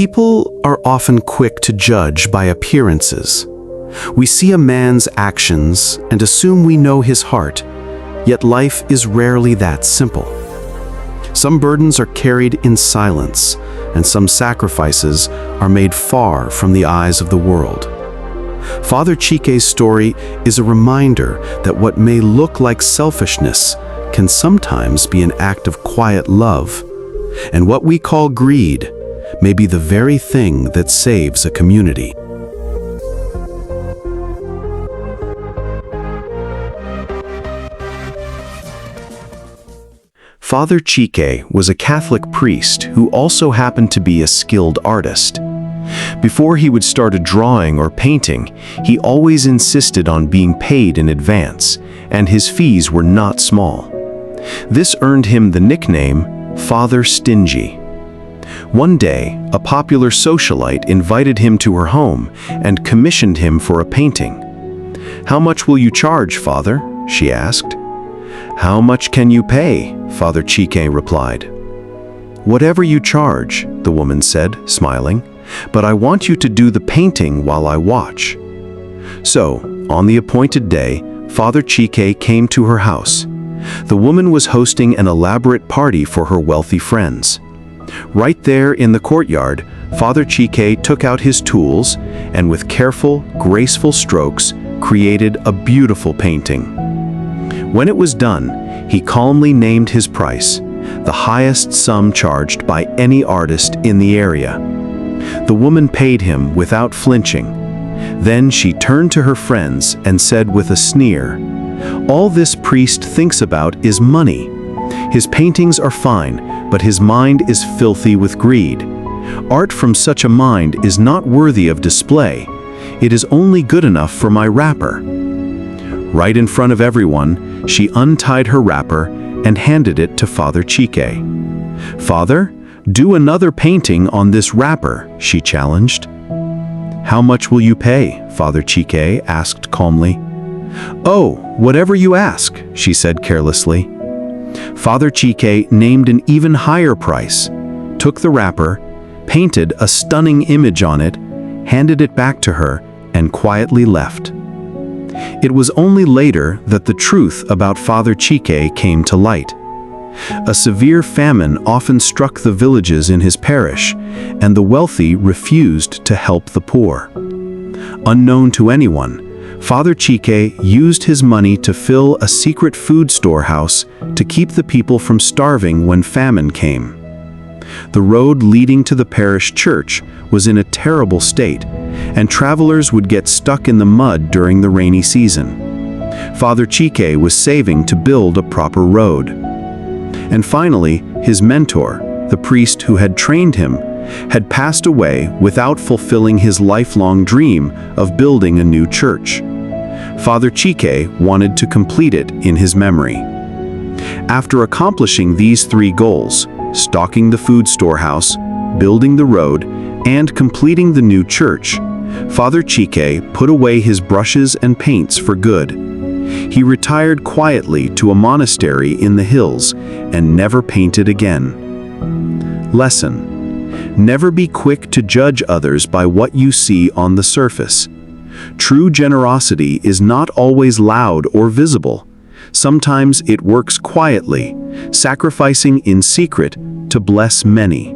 People are often quick to judge by appearances. We see a man's actions and assume we know his heart, yet life is rarely that simple. Some burdens are carried in silence, and some sacrifices are made far from the eyes of the world. Father Chike's story is a reminder that what may look like selfishness can sometimes be an act of quiet love, and what we call greed may be the very thing that saves a community. Father Chike was a Catholic priest who also happened to be a skilled artist. Before he would start a drawing or painting, he always insisted on being paid in advance, and his fees were not small. This earned him the nickname Father Stingy. One day, a popular socialite invited him to her home and commissioned him for a painting. "How much will you charge, Father?" she asked. "How much can you pay?" Father Chike replied. "Whatever you charge," the woman said, smiling, "but I want you to do the painting while I watch." So, on the appointed day, Father Chike came to her house. The woman was hosting an elaborate party for her wealthy friends. Right there in the courtyard, Father Chike took out his tools and with careful, graceful strokes created a beautiful painting. When it was done, he calmly named his price, the highest sum charged by any artist in the area. The woman paid him without flinching. Then she turned to her friends and said with a sneer, "All this priest thinks about is money. His paintings are fine, but his mind is filthy with greed. Art from such a mind is not worthy of display. It is only good enough for my wrapper." Right in front of everyone, she untied her wrapper and handed it to Father Chike. "Father, do another painting on this wrapper," she challenged. "How much will you pay?" Father Chike asked calmly. "Oh, whatever you ask," she said carelessly. Father Chike named an even higher price, took the wrapper, painted a stunning image on it, handed it back to her, and quietly left. It was only later that the truth about Father Chike came to light. A severe famine often struck the villages in his parish, and the wealthy refused to help the poor. Unknown to anyone, Father Chike used his money to fill a secret food storehouse to keep the people from starving when famine came. The road leading to the parish church was in a terrible state, and travelers would get stuck in the mud during the rainy season. Father Chike was saving to build a proper road. And finally, his mentor, the priest who had trained him, had passed away without fulfilling his lifelong dream of building a new church. Father Chike wanted to complete it in his memory. After accomplishing these three goals, stocking the food storehouse, building the road, and completing the new church, Father Chike put away his brushes and paints for good. He retired quietly to a monastery in the hills and never painted again. Lesson: never be quick to judge others by what you see on the surface. True generosity is not always loud or visible. Sometimes it works quietly, sacrificing in secret to bless many.